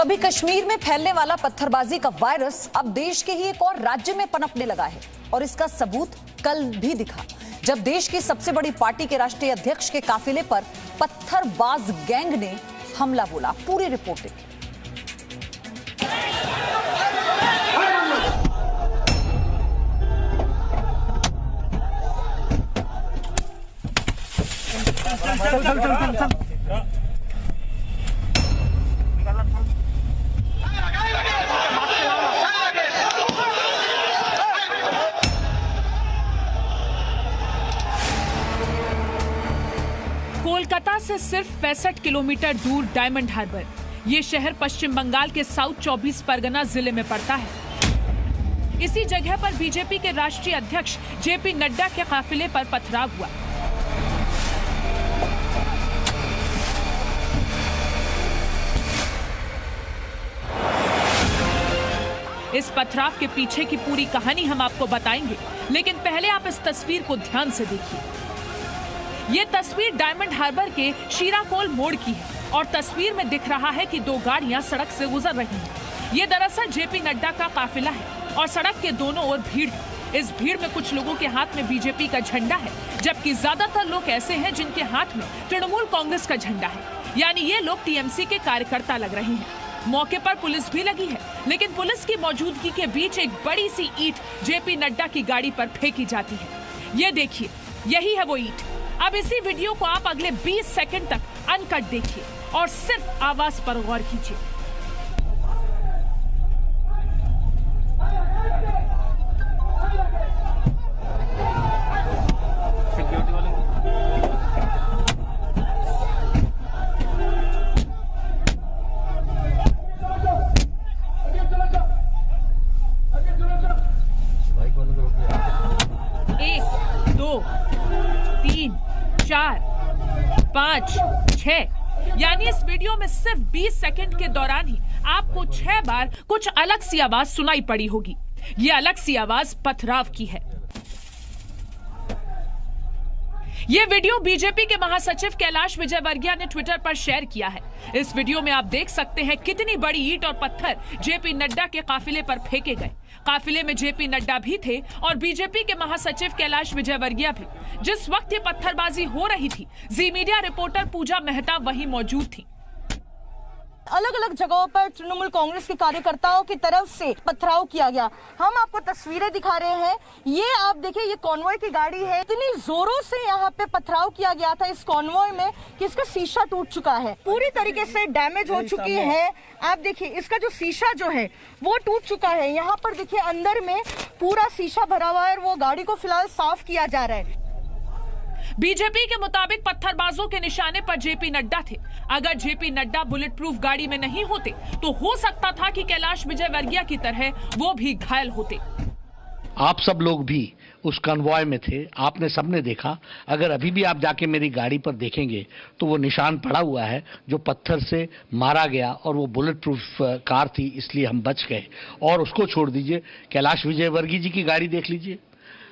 कभी कश्मीर में फैलने वाला पत्थरबाजी का वायरस अब देश के ही एक और राज्य में पनपने लगा है और इसका सबूत कल भी दिखा जब देश की सबसे बड़ी पार्टी के राष्ट्रीय अध्यक्ष के काफिले पर पत्थरबाज गैंग ने हमला बोला। पूरी रिपोर्ट देखिए। कोलकाता से सिर्फ 65 किलोमीटर दूर डायमंड हार्बर, ये शहर पश्चिम बंगाल के साउथ 24 परगना जिले में पड़ता है। इसी जगह पर बीजेपी के राष्ट्रीय अध्यक्ष जेपी नड्डा के काफिले पर पथराव हुआ। इस पथराव के पीछे की पूरी कहानी हम आपको बताएंगे, लेकिन पहले आप इस तस्वीर को ध्यान से देखिए। ये तस्वीर डायमंड हार्बर के शीराकोल मोड़ की है और तस्वीर में दिख रहा है कि दो गाड़ियां सड़क से गुजर रही हैं। ये दरअसल जेपी नड्डा का काफिला है और सड़क के दोनों ओर भीड़ है। इस भीड़ में कुछ लोगों के हाथ में बीजेपी का झंडा है, जबकि ज्यादातर लोग ऐसे हैं जिनके हाथ में तृणमूल कांग्रेस का झंडा है, यानी ये लोग टीएमसी के कार्यकर्ता लग रहे हैं। मौके पर पुलिस भी लगी है, लेकिन पुलिस की मौजूदगी के बीच एक बड़ी सी ईंट जेपी नड्डा की गाड़ी पर फेंकी जाती है। ये देखिए, यही है वो ईंट। अब इसी वीडियो को आप अगले 20 सेकंड तक अनकट देखिए और सिर्फ आवाज पर गौर कीजिए। एक, दो, 3, 4, 5, 6, यानी इस वीडियो में सिर्फ 20 सेकंड के दौरान ही आपको 6 बार कुछ अलग सी आवाज सुनाई पड़ी होगी। ये अलग सी आवाज पथराव की है। ये वीडियो बीजेपी के महासचिव कैलाश विजयवर्गीय ने ट्विटर पर शेयर किया है। इस वीडियो में आप देख सकते हैं कितनी बड़ी ईंट और पत्थर जेपी नड्डा के काफिले पर फेंके गए। काफिले में जेपी नड्डा भी थे और बीजेपी के महासचिव कैलाश विजयवर्गीय भी। जिस वक्त ये पत्थरबाजी हो रही थी, जी मीडिया रिपोर्टर पूजा मेहता वहीं मौजूद थी। अलग अलग जगहों पर तृणमूल कांग्रेस के कार्यकर्ताओं की तरफ से पथराव किया गया। हम आपको तस्वीरें दिखा रहे हैं। ये आप देखिए, ये कॉन्वॉय की गाड़ी है। इतनी जोरों से यहाँ पे पथराव किया गया था इस कॉन्वॉय में कि इसका शीशा टूट चुका है, पूरी तरीके से डैमेज हो चुकी है। आप देखिए, इसका जो शीशा जो है वो टूट चुका है। यहाँ पर देखिए, अंदर में पूरा शीशा भरा हुआ है और वो गाड़ी को फिलहाल साफ किया जा रहा है। बीजेपी के मुताबिक पत्थरबाजों के निशाने पर जेपी नड्डा थे। अगर जेपी नड्डा बुलेट प्रूफ गाड़ी में नहीं होते तो हो सकता था कि कैलाश विजयवर्गीय की तरह वो भी घायल होते। आप सब लोग भी उस कन्वॉय में थे, आपने सबने देखा। अगर अभी भी आप जाके मेरी गाड़ी पर देखेंगे तो वो निशान पड़ा हुआ है जो पत्थर से मारा गया, और वो बुलेट प्रूफ कार थी, इसलिए हम बच गए। और उसको छोड़ दीजिए, कैलाश विजयवर्गीय जी की गाड़ी देख लीजिए,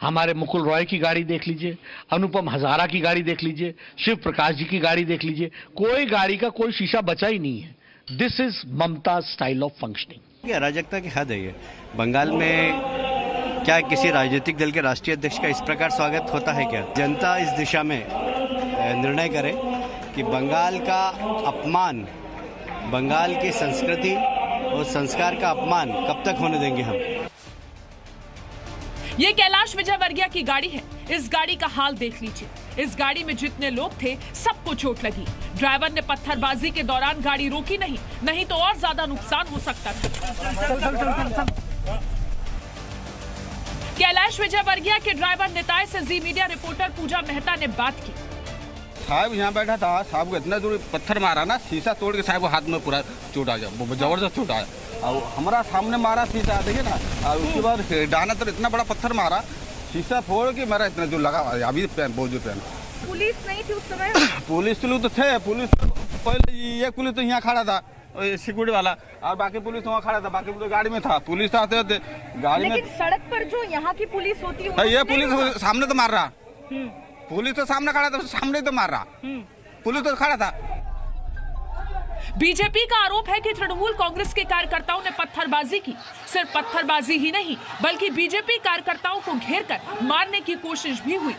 हमारे मुकुल रॉय की गाड़ी देख लीजिए, अनुपम हजारा की गाड़ी देख लीजिए, शिव प्रकाश जी की गाड़ी देख लीजिए, कोई गाड़ी का कोई शीशा बचा ही नहीं है। This is Mamata style of functioning. अराजकता की हद है ये। बंगाल में क्या किसी राजनीतिक दल के राष्ट्रीय अध्यक्ष का इस प्रकार स्वागत होता है क्या? जनता इस दिशा में निर्णय करे कि बंगाल का अपमान, बंगाल की संस्कृति और संस्कार का अपमान कब तक होने देंगे हम। ये कैलाश विजयवर्गीय की गाड़ी है। इस गाड़ी का हाल देख लीजिए। इस गाड़ी में जितने लोग थे सबको चोट लगी। ड्राइवर ने पत्थरबाजी के दौरान गाड़ी रोकी नहीं तो और ज्यादा नुकसान हो सकता था। कैलाश विजयवर्गीय के ड्राइवर निताय से जी मीडिया रिपोर्टर पूजा मेहता ने बात की। साहब यहाँ बैठा था, साहब को इतना दूर पत्थर मारा ना, शीशा तोड़ के साहब को हाथ में पूरा चोट आ गया, जबरदस्त चोट आया। और हमारा सामने मारा शीशा, देखिए ना। और उसके बाद डाना तो इतना बड़ा पत्थर मारा, शीशा फोड़ के मेरा इतना दूर लगा। अभी बहुत दूर पहन। पुलिस नहीं थी उस समय? पुलिस लोग तो थे। पुलिस पहले एक पुलिस तो यहाँ खड़ा था, सिक्योरिटी वाला, और बाकी पुलिस वहाँ खड़ा था, बाकी पुलिस गाड़ी में था। पुलिस आते होते गाड़ी में। सड़क पर जो यहाँ की पुलिस होती है, ये पुलिस सामने तो मार रहा, पुलिस तो सामने खड़ा था, सामने तो मार रहा, पुलिस तो खड़ा था। बीजेपी का आरोप है कि तृणमूल कांग्रेस के कार्यकर्ताओं ने पत्थरबाजी की। सिर्फ पत्थरबाजी ही नहीं, बल्कि बीजेपी कार्यकर्ताओं को घेरकर मारने की कोशिश भी हुई।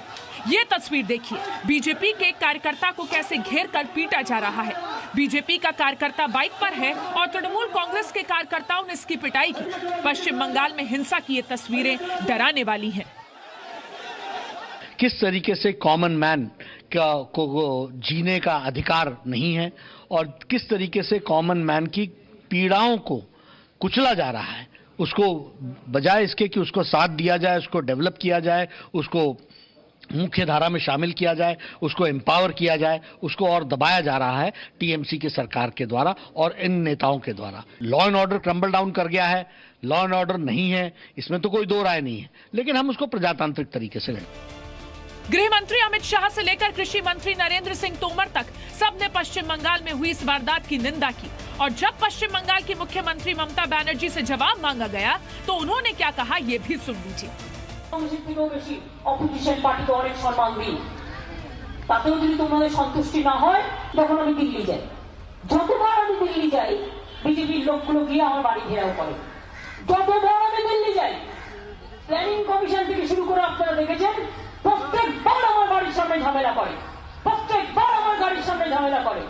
ये तस्वीर देखिए, बीजेपी के कार्यकर्ता को कैसे घेरकर पीटा जा रहा है। बीजेपी का कार्यकर्ता बाइक पर है और तृणमूल कांग्रेस के कार्यकर्ताओं ने इसकी पिटाई की। पश्चिम बंगाल में हिंसा की ये तस्वीरें डराने वाली हैं। किस तरीके से कॉमन मैन को जीने का अधिकार नहीं है और किस तरीके से कॉमन मैन की पीड़ाओं को कुचला जा रहा है, उसको बजाय इसके कि उसको साथ दिया जाए, उसको डेवलप किया जाए, उसको मुख्य धारा में शामिल किया जाए, उसको एम्पावर किया जाए, उसको और दबाया जा रहा है टीएमसी की सरकार के द्वारा और इन नेताओं के द्वारा। Law and order crumble down कर गया है, लॉ एंड ऑर्डर नहीं है, इसमें तो कोई दो राय नहीं है, लेकिन हम उसको प्रजातांत्रिक तरीके से लें। गृह मंत्री अमित शाह से लेकर कृषि मंत्री नरेंद्र सिंह तोमर तक सबने पश्चिम बंगाल में हुई इस वारदात की निंदा की। और जब पश्चिम बंगाल की मुख्यमंत्री ममता बनर्जी से जवाब मांगा गया तो उन्होंने क्या कहा, ये भी सुन लीजिए। অপোজিশন পার্টিকে অনেক সম্মান দিই, তাতেও যদি তোমাদের সন্তুষ্টি না হয় তখন আমি দিল্লি যাই। যতবার আমি দিল্লি যাই বিজেপির লোকগুলো গিয়ে আমার বাড়ি ঘেরাও করে। যতবার আমি দিল্লি যাই প্ল্যানিং কমিশন থেকে শুরু করে আপনারা দেখেছেন প্রত্যেকবার আমার বাড়ির সামনে ঝামেলা করে, প্রত্যেকবার আমার গাড়ির সামনে ঝামেলা করে।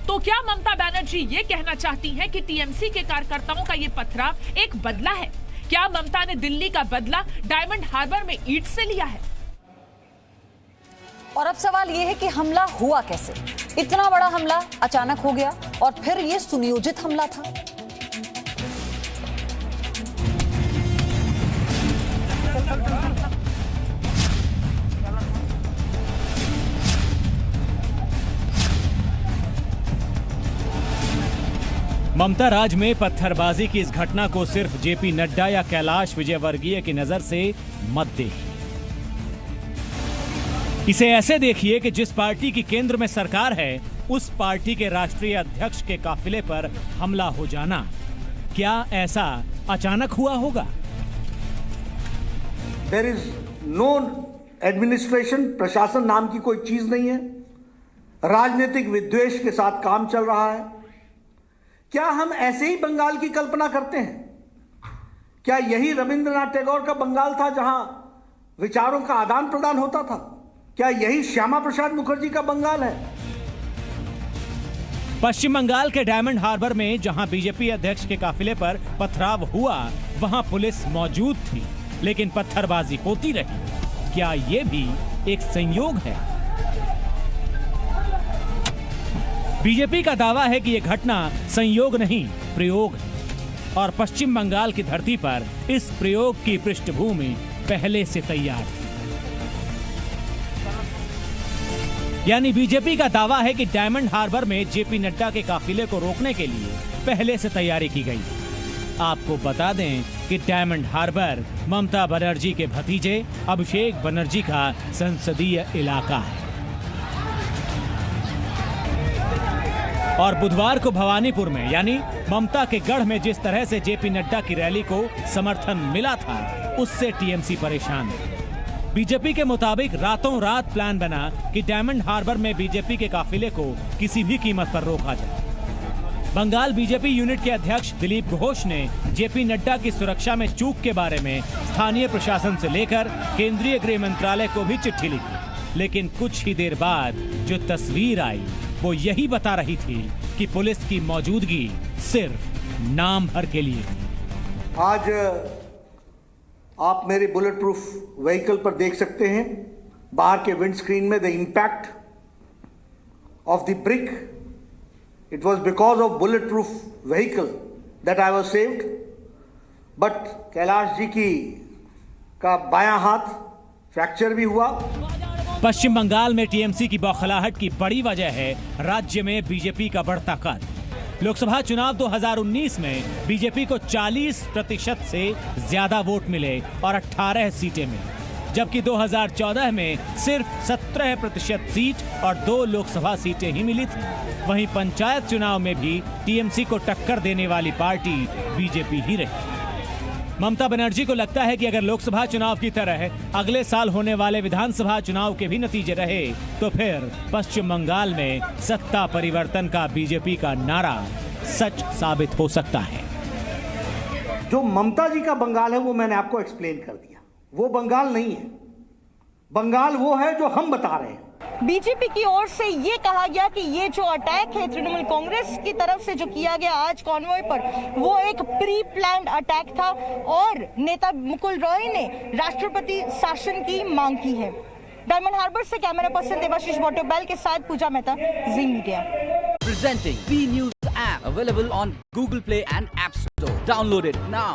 तो क्या ममता बनर्जी ये कहना चाहती हैं कि टीएमसी के कार्यकर्ताओं का ये पथराव एक बदला है? क्या ममता ने दिल्ली का बदला डायमंड हार्बर में ईंट से लिया है? और अब सवाल यह है कि हमला हुआ कैसे? इतना बड़ा हमला अचानक हो गया और फिर यह सुनियोजित हमला था। ममता राज में पत्थरबाजी की इस घटना को सिर्फ जेपी नड्डा या कैलाश विजयवर्गीय की नजर से मत देखिए। इसे ऐसे देखिए कि जिस पार्टी की केंद्र में सरकार है उस पार्टी के राष्ट्रीय अध्यक्ष के काफिले पर हमला हो जाना क्या ऐसा अचानक हुआ होगा? देयर इज नो एडमिनिस्ट्रेशन, प्रशासन नाम की कोई चीज नहीं है। राजनीतिक विद्वेष के साथ काम चल रहा है। क्या हम ऐसे ही बंगाल की कल्पना करते हैं? क्या यही रविंद्रनाथ टैगोर का बंगाल था जहां विचारों का आदान प्रदान होता था? क्या यही श्यामा प्रसाद मुखर्जी का बंगाल है? पश्चिम बंगाल के डायमंड हार्बर में जहां बीजेपी अध्यक्ष के काफिले पर पथराव हुआ वहां पुलिस मौजूद थी, लेकिन पत्थरबाजी होती रही। क्या यह भी एक संयोग है? बीजेपी का दावा है कि यह घटना संयोग नहीं, प्रयोग है और पश्चिम बंगाल की धरती पर इस प्रयोग की पृष्ठभूमि पहले से तैयार थी। यानी बीजेपी का दावा है कि डायमंड हार्बर में जेपी नड्डा के काफिले को रोकने के लिए पहले से तैयारी की गई। आपको बता दें कि डायमंड हार्बर ममता बनर्जी के भतीजे अभिषेक बनर्जी का संसदीय इलाका है और बुधवार को भवानीपुर में यानी ममता के गढ़ में जिस तरह से जेपी नड्डा की रैली को समर्थन मिला था उससे टीएमसी परेशान है। बीजेपी के मुताबिक रातों रात प्लान बना कि डायमंड हार्बर में बीजेपी के काफिले को किसी भी कीमत पर रोका जाए। बंगाल बीजेपी यूनिट के अध्यक्ष दिलीप घोष ने जेपी नड्डा की सुरक्षा में चूक के बारे में स्थानीय प्रशासन से लेकर केंद्रीय गृह मंत्रालय को भी चिट्ठी लिखी, लेकिन कुछ ही देर बाद जो तस्वीर आई वो यही बता रही थी कि पुलिस की मौजूदगी सिर्फ नाम भर के लिए थी। आज आप मेरे बुलेट प्रूफ व्हीकल पर देख सकते हैं बाहर के विंड स्क्रीन में the impact of the brick. It was because of bulletproof vehicle that I was saved. But Kailash ji का बायां हाथ फ्रैक्चर भी हुआ। पश्चिम बंगाल में टीएमसी की बौखलाहट की बड़ी वजह है राज्य में बीजेपी का बढ़ता कद। लोकसभा चुनाव 2019 में बीजेपी को 40% से ज्यादा वोट मिले और 18 सीटें मिली, जबकि 2014 में सिर्फ 17% सीट और 2 लोकसभा सीटें ही मिली थी। वहीं पंचायत चुनाव में भी टीएमसी को टक्कर देने वाली पार्टी बीजेपी ही रही। ममता बनर्जी को लगता है कि अगर लोकसभा चुनाव की तरह अगले साल होने वाले विधानसभा चुनाव के भी नतीजे रहे तो फिर पश्चिम बंगाल में सत्ता परिवर्तन का बीजेपी का नारा सच साबित हो सकता है। जो ममता जी का बंगाल है वो मैंने आपको एक्सप्लेन कर दिया, वो बंगाल नहीं है। बंगाल वो है जो हम बता रहे हैं। बीजेपी की ओर से ये कहा गया कि ये जो अटैक है तृणमूल कांग्रेस की तरफ से जो किया गया आज कॉन्वॉय पर, वो एक प्री प्लान्ड अटैक था और नेता मुकुल रॉय ने राष्ट्रपति शासन की मांग की है। डायमंड हार्बर से कैमरा पर्सन देवाशीष वाटरबैल के साथ पूजा मेहता, जी media. Presenting B News app available on Google Play and App Store. Download it now.